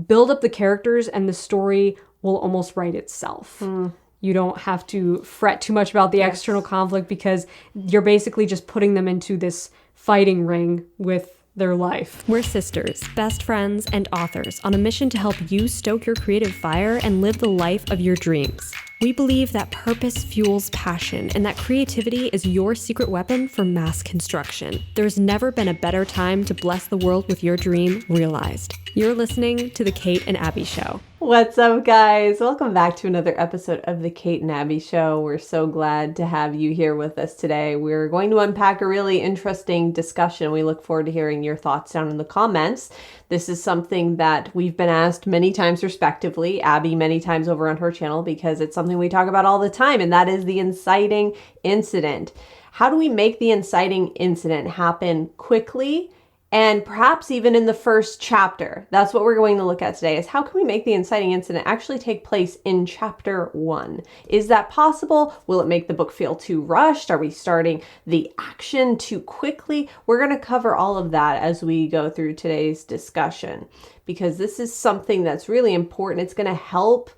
build up the characters and the story will almost write itself. You don't have to fret too much about the external conflict because you're basically just putting them into this fighting ring with their life. We're sisters, best friends, and authors on a mission to help you stoke your creative fire and live the life of your dreams. We believe that purpose fuels passion and that creativity is your secret weapon for mass construction. There's never been a better time to bless the world with your dream realized. You're listening to The Kate and Abby Show. What's up, guys? Welcome back to another episode of The Kate and Abby Show. We're so glad to have you here with us today. We're going to unpack a really interesting discussion. We look forward to hearing your thoughts down in the comments. This is something that we've been asked many times respectively, Abby many times over on her channel, because it's something we talk about all the time, and that is the inciting incident. How do we make the inciting incident happen quickly and perhaps even in the first chapter? That's what we're going to look at today, is how can we make the inciting incident actually take place in chapter 1? Is that possible? Will it make the book feel too rushed? Are we starting the action too quickly? We're going to cover all of that as we go through today's discussion, because this is something that's really important. It's going to help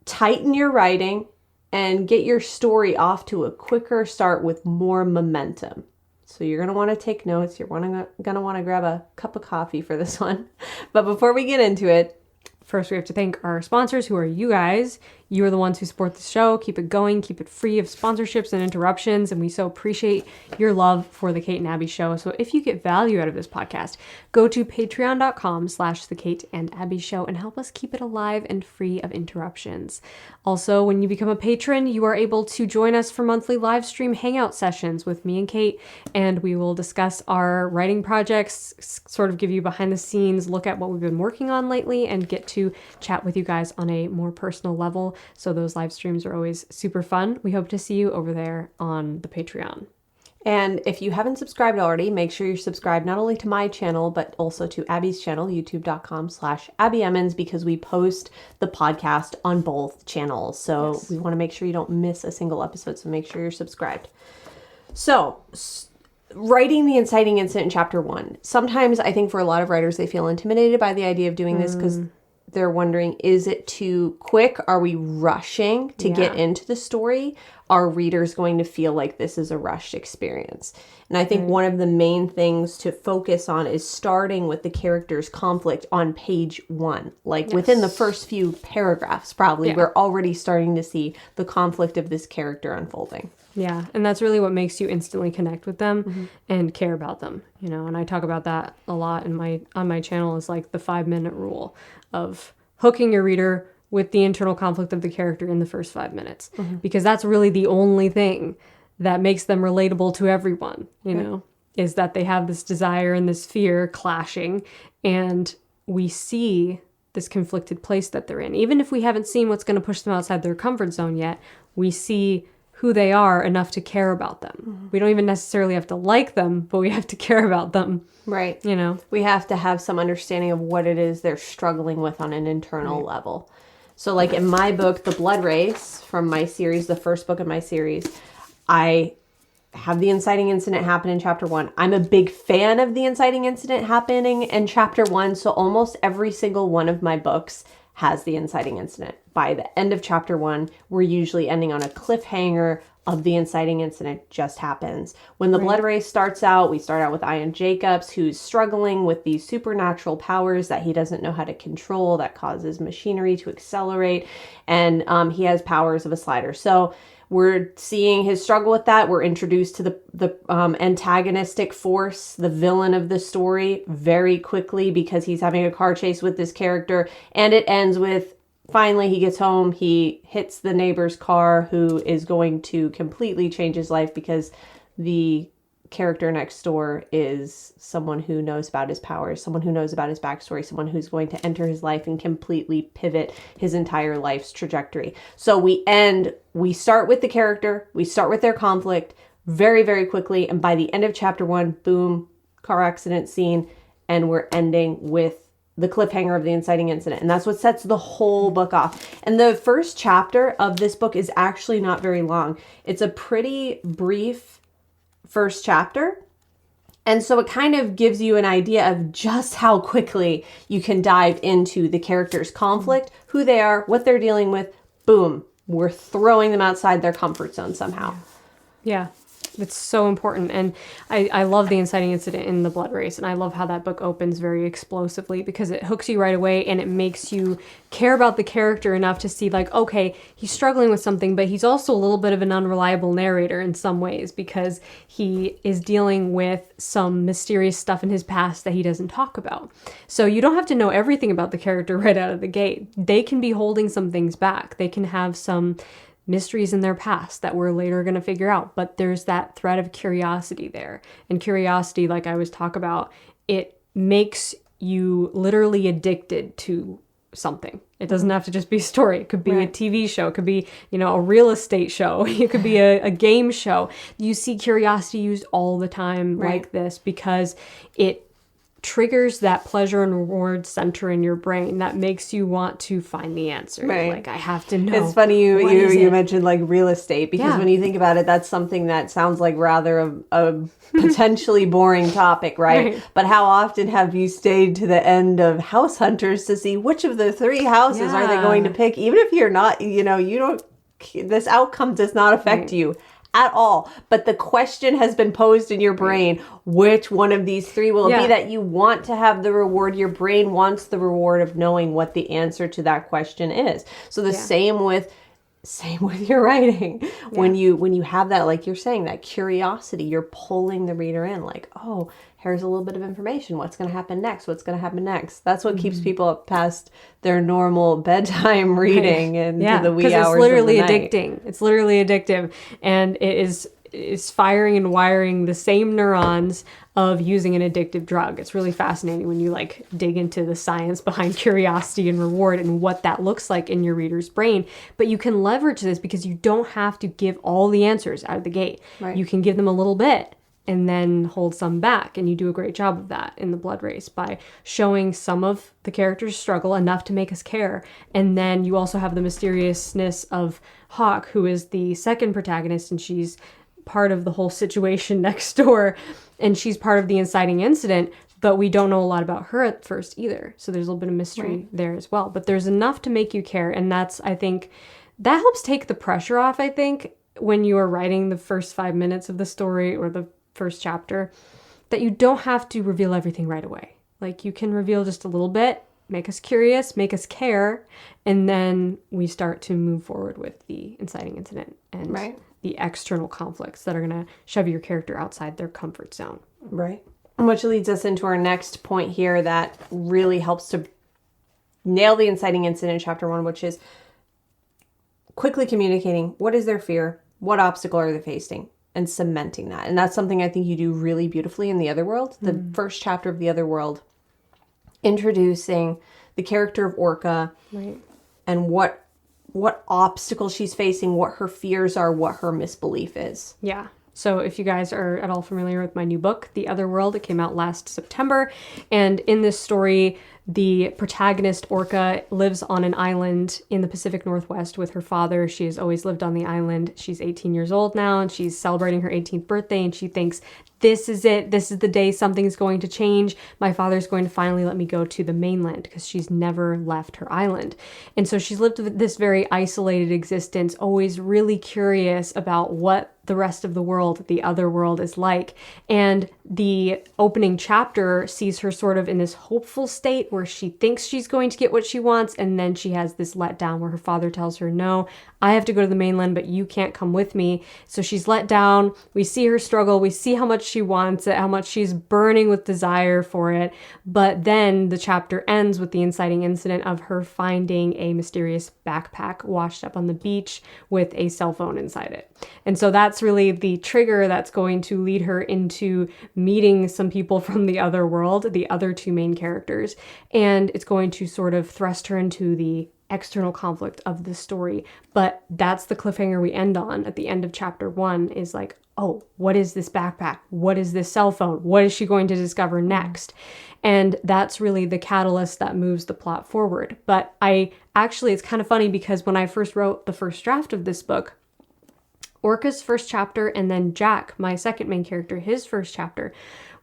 tighten your writing and get your story off to a quicker start with more momentum. So you're going to want to take notes. You're going to want to grab a cup of coffee for this one. But before we get into it, first we have to thank our sponsors, who are you guys. You are the ones who support the show, keep it going, keep it free of sponsorships and interruptions, and we so appreciate your love for The Kate and Abby Show. So if you get value out of this podcast, go to patreon.com/The Kate and Abby Show and help us keep it alive and free of interruptions. Also, when you become a patron, you are able to join us for monthly live stream hangout sessions with me and Kate, and we will discuss our writing projects, sort of give you behind the scenes look at what we've been working on lately, and get to chat with you guys on a more personal level. So those live streams are always super fun. We hope to see you over there on the Patreon. And if you haven't subscribed already, make sure you're subscribed not only to my channel, but also to Abby's channel, youtube.com/Abby Emmons, because we post the podcast on both channels. So we want to make sure you don't miss a single episode. So make sure you're subscribed. So writing the inciting incident in chapter 1. Sometimes I think for a lot of writers, they feel intimidated by the idea of doing this because they're wondering, is it too quick? Are we rushing to get into the story? Are readers going to feel like this is a rushed experience? And I think one of the main things to focus on is starting with the character's conflict on page 1. Like within the first few paragraphs, probably, we're already starting to see the conflict of this character unfolding. Yeah, and that's really what makes you instantly connect with them and care about them, you know. And I talk about that a lot on my channel, is like the 5-minute rule of hooking your reader with the internal conflict of the character in the first 5 minutes, because that's really the only thing that makes them relatable to everyone, you know, is that they have this desire and this fear clashing, and we see this conflicted place that they're in. Even if we haven't seen what's going to push them outside their comfort zone yet, we see who they are enough to care about them. We don't even necessarily have to like them, but we have to care about them. Right. You know, we have to have some understanding of what it is they're struggling with on an internal level. So like in my book, The Blood Race, from my series, the first book of my series, I have the inciting incident happen in chapter 1. I'm a big fan of the inciting incident happening in chapter 1. So almost every single one of my books has the inciting incident. By the end of chapter 1, we're usually ending on a cliffhanger of the inciting incident just happens. When the blood race starts out, we start out with Ian Jacobs, who's struggling with these supernatural powers that he doesn't know how to control, that causes machinery to accelerate, and he has powers of a slider. So we're seeing his struggle with that. We're introduced to the antagonistic force, the villain of the story, very quickly, because he's having a car chase with this character, and it ends with finally he gets home, he hits the neighbor's car, who is going to completely change his life because the character next door is someone who knows about his powers, someone who knows about his backstory, someone who's going to enter his life and completely pivot his entire life's trajectory. So we start with the character, we start with their conflict very, very quickly, and by the end of chapter 1, boom, car accident scene, and we're ending with the cliffhanger of the inciting incident. And that's what sets the whole book off. And the first chapter of this book is actually not very long. It's a pretty brief first chapter. And so it kind of gives you an idea of just how quickly you can dive into the character's conflict, who they are, what they're dealing with. Boom, we're throwing them outside their comfort zone somehow. Yeah. It's so important. And I love the inciting incident in The Blood Race. And I love how that book opens very explosively because it hooks you right away and it makes you care about the character enough to see like, okay, he's struggling with something, but he's also a little bit of an unreliable narrator in some ways because he is dealing with some mysterious stuff in his past that he doesn't talk about. So you don't have to know everything about the character right out of the gate. They can be holding some things back. They can have some mysteries in their past that we're later going to figure out. But there's that thread of curiosity there. And curiosity, like I always talk about, it makes you literally addicted to something. It doesn't have to just be a story. It could be a TV show. It could be, a real estate show. It could be a game show. You see curiosity used all the time like this because it triggers that pleasure and reward center in your brain that makes you want to find the answer. Right. Like, I have to know. It's funny you mentioned like real estate because when you think about it, that's something that sounds like rather a potentially boring topic, right? But how often have you stayed to the end of House Hunters to see which of the 3 houses are they going to pick? Even if you're not, you don't, this outcome does not affect you at all. But the question has been posed in your brain, which one of these 3 will it be, that you want to have the reward. Your brain wants the reward of knowing what the answer to that question is. So the same with your writing. When you have that, like you're saying, that curiosity, you're pulling the reader in like, oh, here's a little bit of information. What's going to happen next? What's going to happen next? That's what keeps people up past their normal bedtime reading and to the wee hours it's literally of the night. addicting. It's literally addictive. And it is firing and wiring the same neurons of using an addictive drug. It's really fascinating when you like dig into the science behind curiosity and reward and what that looks like in your reader's brain. But you can leverage this because you don't have to give all the answers out of the gate. You can give them a little bit and then hold some back. And you do a great job of that in The Blood Race by showing some of the character's struggle enough to make us care. And then you also have the mysteriousness of Hawk, who is the second protagonist, and she's part of the whole situation next door. And she's part of the inciting incident, but we don't know a lot about her at first either. So there's a little bit of mystery there as well. But there's enough to make you care. And that's, I think, that helps take the pressure off, I think, when you are writing the first 5 minutes of the story or the first chapter, that you don't have to reveal everything right away. Like, you can reveal just a little bit, make us curious, make us care, and then we start to move forward with the inciting incident and the external conflicts that are going to shove your character outside their comfort zone. Right. Which leads us into our next point here that really helps to nail the inciting incident in chapter 1, which is quickly communicating what is their fear, what obstacle are they facing, and cementing that. And that's something I think you do really beautifully in The Otherworld. The first chapter of The Otherworld, introducing the character of Orca and what obstacle she's facing, what her fears are, what her misbelief is. Yeah. So if you guys are at all familiar with my new book, The Otherworld, it came out last September. And in this story, the protagonist, Orca, lives on an island in the Pacific Northwest with her father. She has always lived on the island. She's 18 years old now, and she's celebrating her 18th birthday, and she thinks, this is it. This is the day something's going to change. My father's going to finally let me go to the mainland, because she's never left her island. And so she's lived this very isolated existence, always really curious about what the rest of the world, the other world, is like. And the opening chapter sees her sort of in this hopeful state where she thinks she's going to get what she wants, and then she has this letdown where her father tells her, no, I have to go to the mainland, but you can't come with me. So she's let down. We see her struggle. We see how much she wants it, how much she's burning with desire for it. But then the chapter ends with the inciting incident of her finding a mysterious backpack washed up on the beach with a cell phone inside it. And so that's really the trigger that's going to lead her into meeting some people from the other world, the other 2 main characters. And it's going to sort of thrust her into the external conflict of the story. But that's the cliffhanger we end on at the end of chapter 1, is like, oh, what is this backpack? What is this cell phone? What is she going to discover next? And that's really the catalyst that moves the plot forward. But it's kind of funny, because when I first wrote the first draft of this book, Orca's first chapter, and then Jack, my second main character, his first chapter,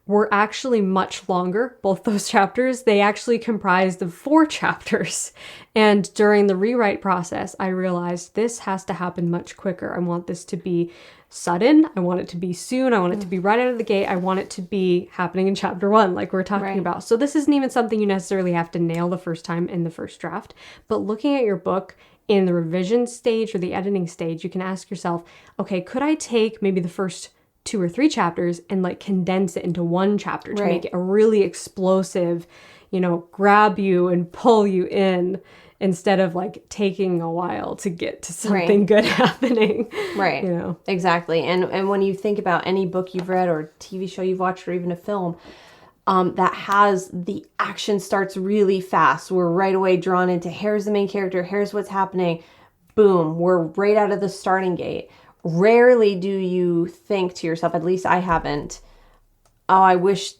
were actually much longer. Both those chapters, they actually comprised of 4 chapters. And during the rewrite process, I realized this has to happen much quicker. I want this to be sudden. I want it to be soon. I want it to be right out of the gate. I want it to be happening in chapter 1, like we're talking about. So this isn't even something you necessarily have to nail the first time in the first draft. But looking at your book in the revision stage or the editing stage, you can ask yourself, okay, could I take maybe the first 2 or 3 chapters and like condense it into 1 chapter to make it a really explosive, grab you and pull you in, instead of like taking a while to get to something good happening. Right. Exactly. And when you think about any book you've read or TV show you've watched or even a film, that has the action starts really fast. We're right away drawn into, here's the main character, here's what's happening. Boom, we're right out of the starting gate. Rarely do you think to yourself, at least I haven't, oh, I wish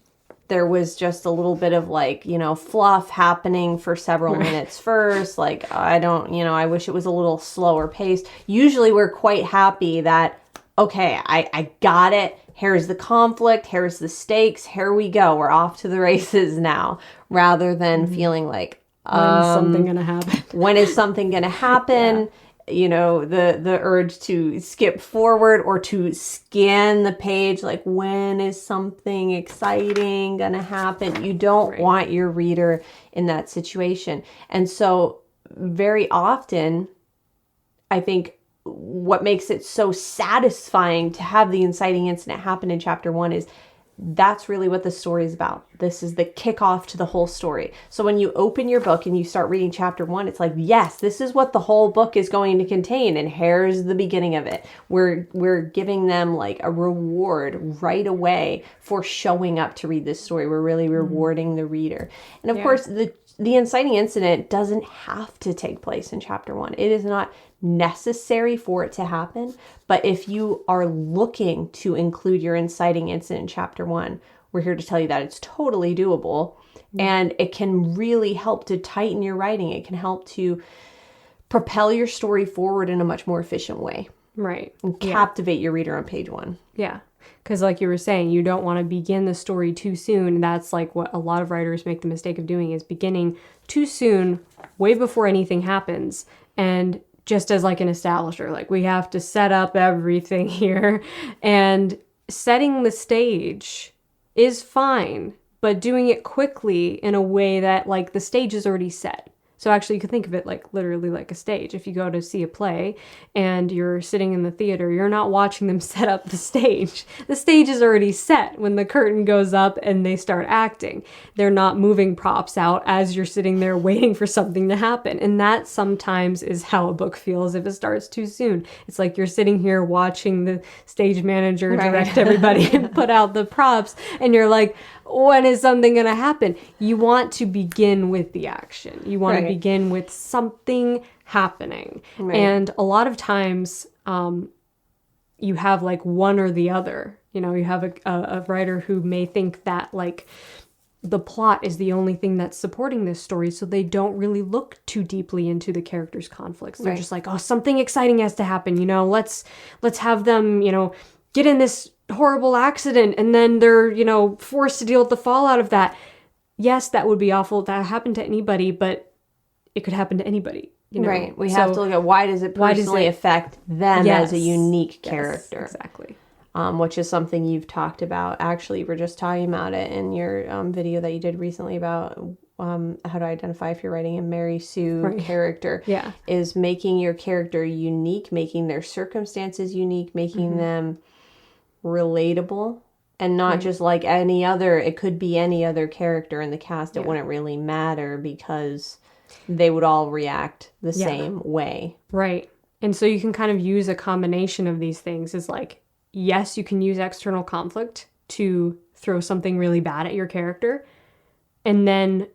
there was just a little bit of like, fluff happening for several minutes first. Like, I wish it was a little slower paced. Usually we're quite happy that, okay, I got it. Here's the conflict. Here's the stakes. Here we go. We're off to the races now, rather than feeling like, when's something going to happen? When is something going to happen? The urge to skip forward or to scan the page, like when is something exciting gonna happen? You don't want your reader in that situation. And so very often, I think what makes it so satisfying to have the inciting incident happen in chapter 1 is that's really what the story is about. This is the kickoff to the whole story. So when you open your book and you start reading chapter 1, it's like, yes, this is what the whole book is going to contain. And here's the beginning of it. We're giving them like a reward right away for showing up to read this story. We're really rewarding the reader. And of course, the inciting incident doesn't have to take place in chapter 1. It is not necessary for it to happen. But if you are looking to include your inciting incident in chapter 1, we're here to tell you that it's totally doable. And it can really help to tighten your writing. It can help to propel your story forward in a much more efficient way. Right. And captivate your reader on page 1. Yeah. Because like you were saying, you don't want to begin the story too soon. That's like what a lot of writers make the mistake of doing, is beginning too soon, way before anything happens. And just as like an establisher, like we have to set up everything here, and setting the stage is fine, but doing it quickly in a way that like the stage is already set. So actually you could think of it like literally like a stage. If you go to see a play and you're sitting in the theater, you're not watching them set up the stage. The stage is already set when the curtain goes up and they start acting. They're not moving props out as you're sitting there waiting for something to happen. And that sometimes is how a book feels if it starts too soon. It's like you're sitting here watching the stage manager direct everybody and put out the props, and you're like, when is something going to happen? You want to begin with the action. You want to begin with something happening. And a lot of times you have like one or the other. You have a writer who may think that like the plot is the only thing that's supporting this story, so they don't really look too deeply into the characters' conflicts. They're just like, oh, something exciting has to happen. Let's have them, get in this horrible accident, and then they're forced to deal with the fallout of that. Yes, that would be awful. That happened to anybody, but it could happen to anybody. Right. We have to look at why does it personally affect them as a unique character. Exactly. Which is something you've talked about. Actually, you were just talking about it in your video that you did recently about how to identify if you're writing a Mary Sue character. Yeah. Is making your character unique, making their circumstances unique, making them relatable, and not just like any other. It could be any other character in the cast. It wouldn't really matter because they would all react the same way. Right. And so you can kind of use a combination of these things. Is like, yes, you can use external conflict to throw something really bad at your character and then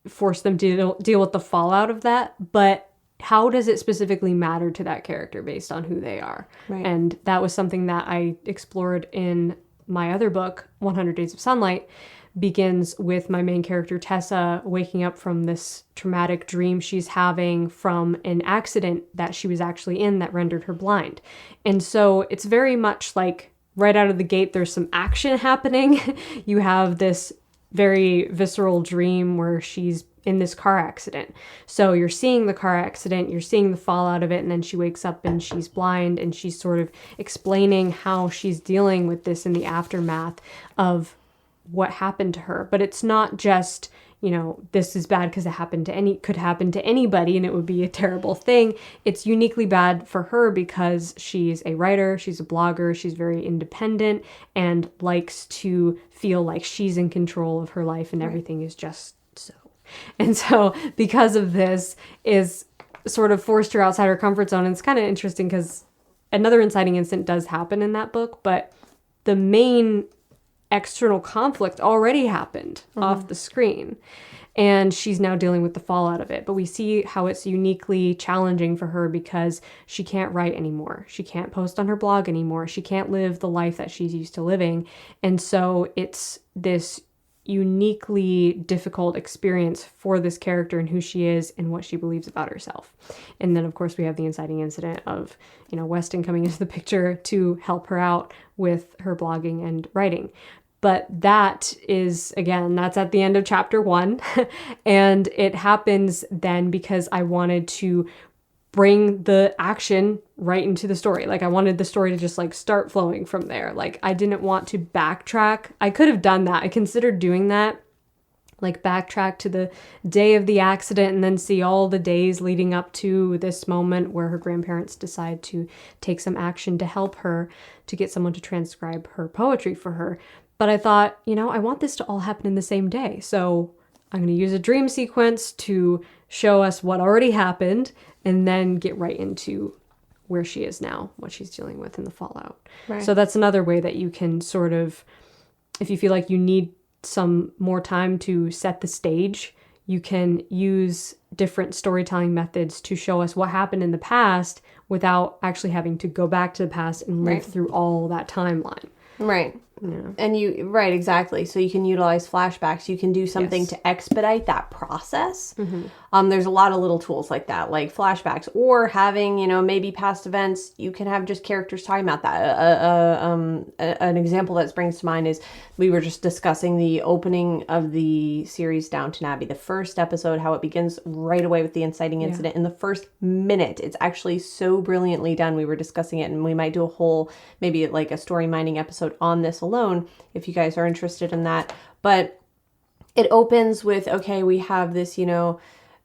force them to deal with the fallout of that. But how does it specifically matter to that character based on who they are? Right. And that was something that I explored in my other book, 100 Days of Sunlight. Begins with my main character, Tessa, waking up from this traumatic dream she's having from an accident that she was actually in that rendered her blind. And so it's very much like right out of the gate, there's some action happening. You have this very visceral dream where she's in this car accident. So you're seeing the car accident, you're seeing the fallout of it, and then she wakes up and she's blind, and she's sort of explaining how she's dealing with this in the aftermath of what happened to her. But it's not just, you know, this is bad because it could happen to anybody and it would be a terrible thing. It's uniquely bad for her because she's a writer, she's a blogger, she's very independent and likes to feel like she's in control of her life and everything is just so. And so because of this is sort of forced her outside her comfort zone. And it's kind of interesting because another inciting incident does happen in that book, but the main external conflict already happened off the screen. And she's now dealing with the fallout of it. But we see how it's uniquely challenging for her because she can't write anymore. She can't post on her blog anymore. She can't live the life that she's used to living. And so it's this uniquely difficult experience for this character and who she is and what she believes about herself. And then, of course, we have the inciting incident of, you know, Weston coming into the picture to help her out with her blogging and writing. But that is, again, that's at the end of chapter 1. And it happens then because I wanted to bring the action right into the story. Like I wanted the story to just like start flowing from there. Like I didn't want to backtrack. I could have done that. I considered doing that, like backtrack to the day of the accident and then see all the days leading up to this moment where her grandparents decide to take some action to help her to get someone to transcribe her poetry for her. But I thought, you know, I want this to all happen in the same day. So I'm going to use a dream sequence to show us what already happened and then get right into where she is now, what she's dealing with in the fallout. Right. So that's another way that you can sort of, if you feel like you need some more time to set the stage, you can use different storytelling methods to show us what happened in the past without actually having to go back to the past and live through all that timeline. Right. Yeah. And right, exactly. So you can utilize flashbacks. You can do something to expedite that process. There's a lot of little tools like that, like flashbacks or having, you know, maybe past events. You can have just characters talking about that. An example that springs to mind is we were just discussing the opening of the series Downton Abbey, the first episode, how it begins right away with the inciting incident in the first minute. It's actually so brilliantly done. We were discussing it, and we might do a whole, maybe like a story mining episode on this alone if you guys are interested in that. But it opens with, okay, we have this, you know,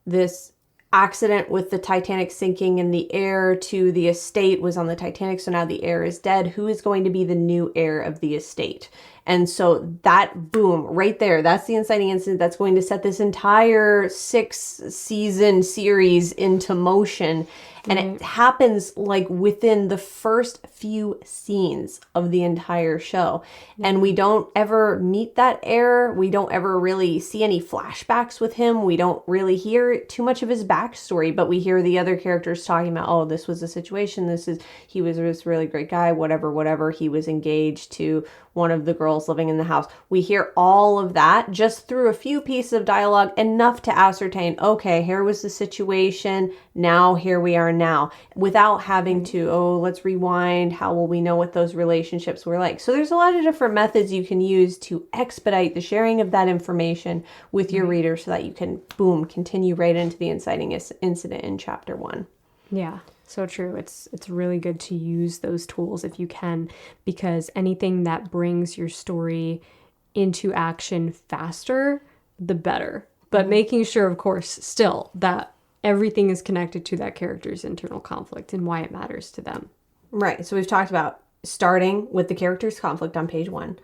this accident with the Titanic sinking and the heir to the estate was on the Titanic. So now the heir is dead. Who is going to be the new heir of the estate? And so that, boom, right there, that's the inciting incident that's going to set this entire 6-season series into motion. And it happens like within the first few scenes of the entire show. And we don't ever meet that heir. We don't ever really see any flashbacks with him. We don't really hear too much of his backstory, but we hear the other characters talking about, oh, this was a situation. He was this really great guy, whatever. He was engaged to one of the girls living in the house. We hear all of that just through a few pieces of dialogue, enough to ascertain, okay, here was the situation. Now here we are now, without having to, let's rewind. How will we know what those relationships were like? So there's a lot of different methods you can use to expedite the sharing of that information with your reader so that you can, boom, continue right into the inciting incident in chapter 1. Yeah, so true. It's really good to use those tools if you can, because anything that brings your story into action faster, the better. But making sure, of course, still that everything is connected to that character's internal conflict and why it matters to them. Right. So we've talked about starting with the character's conflict on page 1,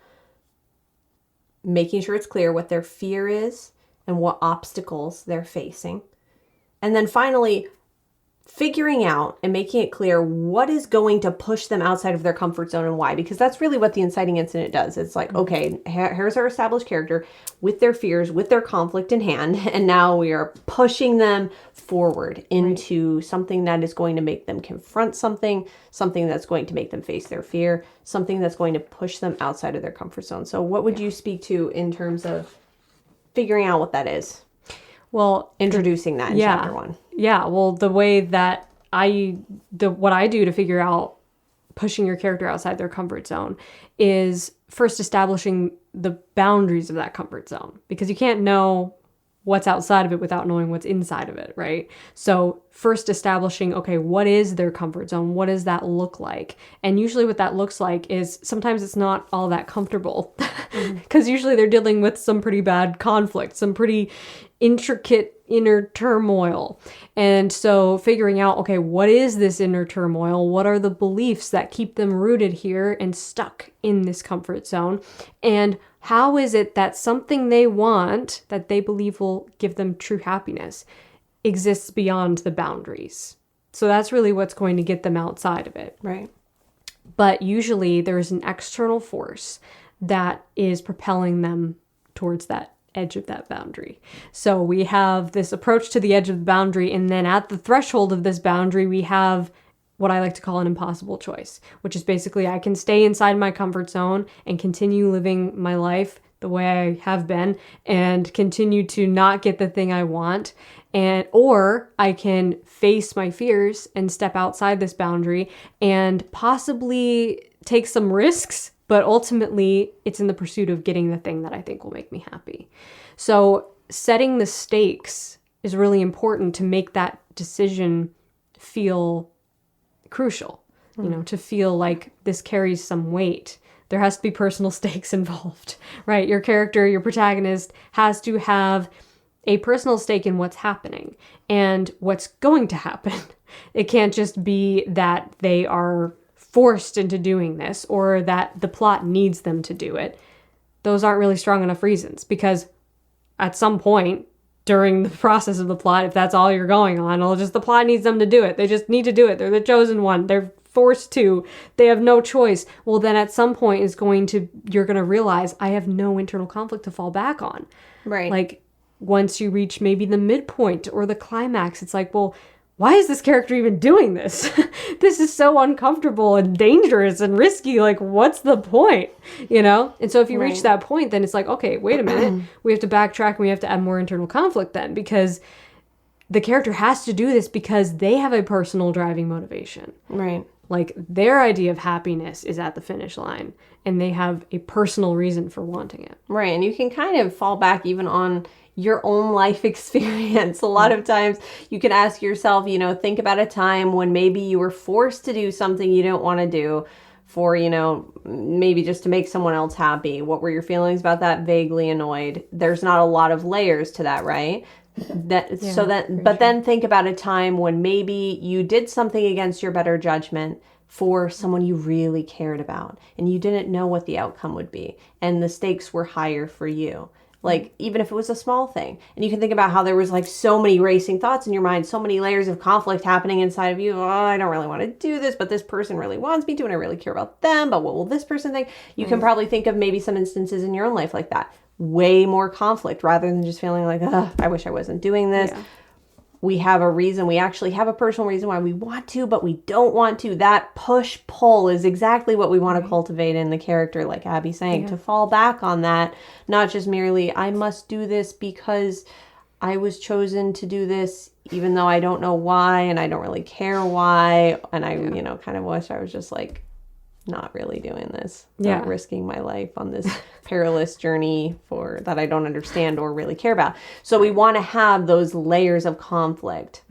making sure it's clear what their fear is and what obstacles they're facing. And then finally, figuring out and making it clear what is going to push them outside of their comfort zone and why, because that's really what the inciting incident does. It's like, okay, here's our established character with their fears, with their conflict in hand, and now we are pushing them forward into something that is going to make them confront something that's going to make them face their fear, something that's going to push them outside of their comfort zone. So what would you speak to in terms of figuring out what that is? Well, introducing that in chapter 1. Yeah, well, the way that what I do to figure out pushing your character outside their comfort zone is first establishing the boundaries of that comfort zone, because you can't know what's outside of it without knowing what's inside of it, right? So first establishing, okay, what is their comfort zone? What does that look like? And usually what that looks like is sometimes it's not all that comfortable, because usually they're dealing with some pretty bad conflict, some pretty intricate inner turmoil. And so figuring out, okay, what is this inner turmoil? What are the beliefs that keep them rooted here and stuck in this comfort zone? And how is it that something they want, that they believe will give them true happiness, exists beyond the boundaries? So that's really what's going to get them outside of it. Right. But usually there's an external force that is propelling them towards that edge of that boundary. So we have this approach to the edge of the boundary, and then at the threshold of this boundary, we have what I like to call an impossible choice, which is basically I can stay inside my comfort zone and continue living my life the way I have been and continue to not get the thing I want, or I can face my fears and step outside this boundary and possibly take some risks, but ultimately it's in the pursuit of getting the thing that I think will make me happy. So setting the stakes is really important to make that decision feel crucial, to feel like this carries some weight. There has to be personal stakes involved, right? Your character, your protagonist has to have a personal stake in what's happening and what's going to happen. It can't just be that they are forced into doing this or that the plot needs them to do it. Those aren't really strong enough reasons, because at some point during the process of the plot, if that's all you're going on, the plot needs them to do it. They just need to do it. They're the chosen one. They're forced to. They have no choice. Well, then at some point you're going to realize I have no internal conflict to fall back on. Right. Like once you reach maybe the midpoint or the climax, it's like, well, why is this character even doing this? This is so uncomfortable and dangerous and risky. Like, what's the point? And so if you reach that point, then it's like, okay, wait a minute. We have to backtrack and we have to add more internal conflict then, because the character has to do this because they have a personal driving motivation. Right. Like their idea of happiness is at the finish line and they have a personal reason for wanting it. Right. And you can kind of fall back even on your own life experience. A lot of times you can ask yourself, think about a time when maybe you were forced to do something you don't want to do for, maybe just to make someone else happy. What were your feelings about that? Vaguely annoyed. There's not a lot of layers to that, right? Then think about a time when maybe you did something against your better judgment for someone you really cared about and you didn't know what the outcome would be and the stakes were higher for you. Like, even if it was a small thing. And you can think about how there was like so many racing thoughts in your mind, so many layers of conflict happening inside of you. Oh, I don't really want to do this, but this person really wants me to, and I really care about them, but what will this person think? You can probably think of maybe some instances in your own life like that. Way more conflict rather than just feeling like, I wish I wasn't doing this. Yeah. We have a reason. We actually have a personal reason why we want to, but we don't want to. That push-pull is exactly what we want to cultivate in the character, like Abby's saying, to fall back on that. Not just merely, I must do this because I was chosen to do this, even though I don't know why, and I don't really care why. And I, kind of wish I was just like, not really doing this. Not risking my life on this perilous journey that I don't understand or really care about. So we want to have those layers of conflict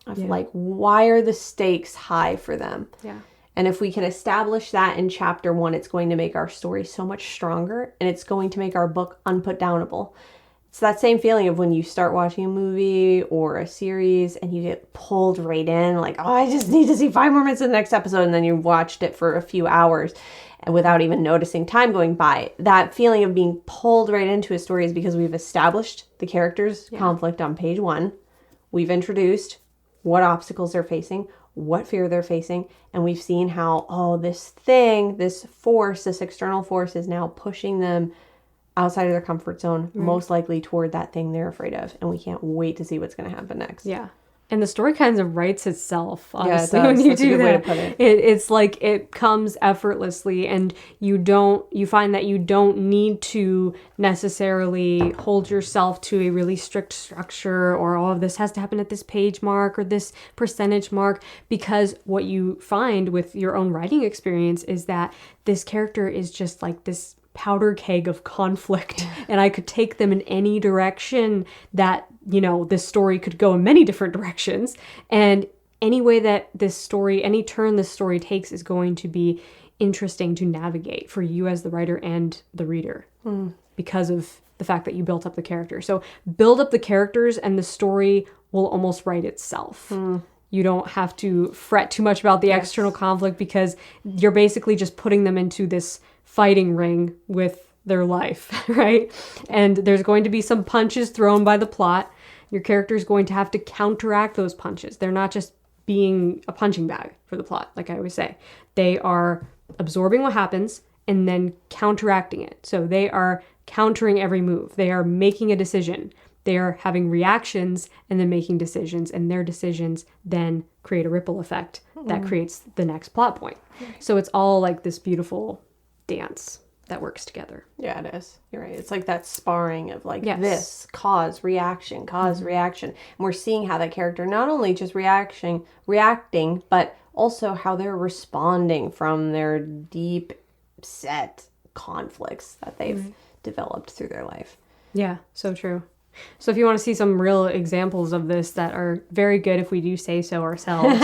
of like, why are the stakes high for them? Yeah. And if we can establish that in chapter 1, it's going to make our story so much stronger, and it's going to make our book unputdownable. It's that same feeling of when you start watching a movie or a series and you get pulled right in, like, oh, I just need to see 5 more minutes of the next episode, and then you watched it for a few hours and without even noticing time going by. That feeling of being pulled right into a story is because we've established the character's conflict on page 1. We've introduced what obstacles they're facing, what fear they're facing, and we've seen how, this thing, this force, this external force is now pushing them outside of their comfort zone, most likely toward that thing they're afraid of. And we can't wait to see what's going to happen next. Yeah. And the story kind of writes itself, honestly, does. when you That's a do good way to that. put it. It's like it comes effortlessly, and you find that you don't need to necessarily hold yourself to a really strict structure, or all of this has to happen at this page mark or this percentage mark, because what you find with your own writing experience is that this character is just like this powder keg of conflict, and I could take them in any direction that, this story could go in many different directions, and any way that any turn this story takes is going to be interesting to navigate for you as the writer and the reader, because of the fact that you built up the character. So build up the characters and the story will almost write itself. You don't have to fret too much about the external conflict, because you're basically just putting them into this fighting ring with their life, right? And there's going to be some punches thrown by the plot. Your character is going to have to counteract those punches. They're not just being a punching bag for the plot, like I always say. They are absorbing what happens and then counteracting it. So they are countering every move. They are making a decision. They are having reactions and then making decisions, and their decisions then create a ripple effect that creates the next plot point. So it's all like this beautiful dance that works together. Yeah, it is. You're right. It's like that sparring of like Yes. this cause, reaction. And we're seeing how that character not only just reacting, but also how they're responding from their deep set conflicts that they've developed through their life. Yeah, so true. So if you want to see some real examples of this that are very good, if we do say so ourselves,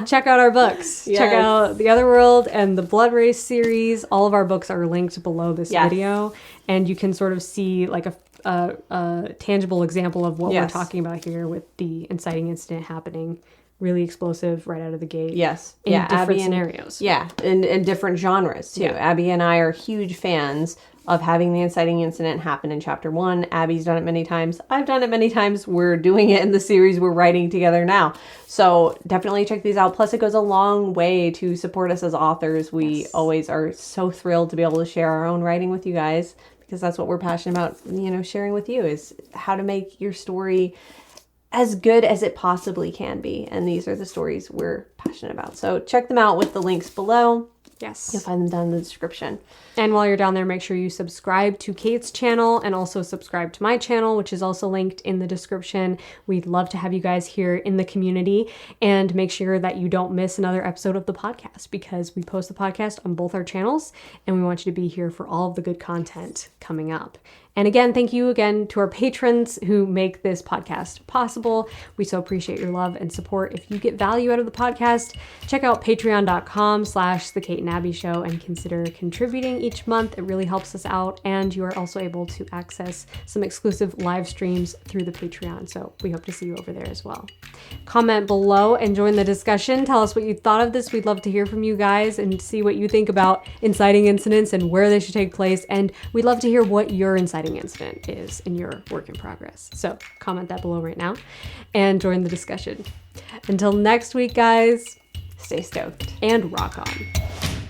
check out our books. Yes. Check out The Other World and the Blood Race series. All of our books are linked below this video, and you can sort of see like a tangible example of what we're talking about here, with the inciting incident happening. Really explosive right out of the gate. Yes. In different Abby scenarios. Yeah, in different genres too. Yeah. Abby and I are huge fans of having the inciting incident happen in chapter 1. Abby's done it many times. I've done it many times. We're doing it in the series we're writing together now. So definitely check these out. Plus, it goes a long way to support us as authors. We always are so thrilled to be able to share our own writing with you guys, because that's what we're passionate about, sharing with you, is how to make your story as good as it possibly can be. And these are the stories we're passionate about. So check them out with the links below. Yes. You'll find them down in the description. And while you're down there, make sure you subscribe to Kate's channel and also subscribe to my channel, which is also linked in the description. We'd love to have you guys here in the community, and make sure that you don't miss another episode of the podcast, because we post the podcast on both our channels, and we want you to be here for all of the good content coming up. And again, thank you again to our patrons who make this podcast possible. We so appreciate your love and support. If you get value out of the podcast, check out patreon.com/The Kate and Abby Show and consider contributing each month. It really helps us out. And you are also able to access some exclusive live streams through the Patreon. So we hope to see you over there as well. Comment below and join the discussion. Tell us what you thought of this. We'd love to hear from you guys and see what you think about inciting incidents and where they should take place. And we'd love to hear what your inciting incident is in your work in progress. So comment that below right now and join the discussion. Until next week, guys, Stay stoked. and rock on.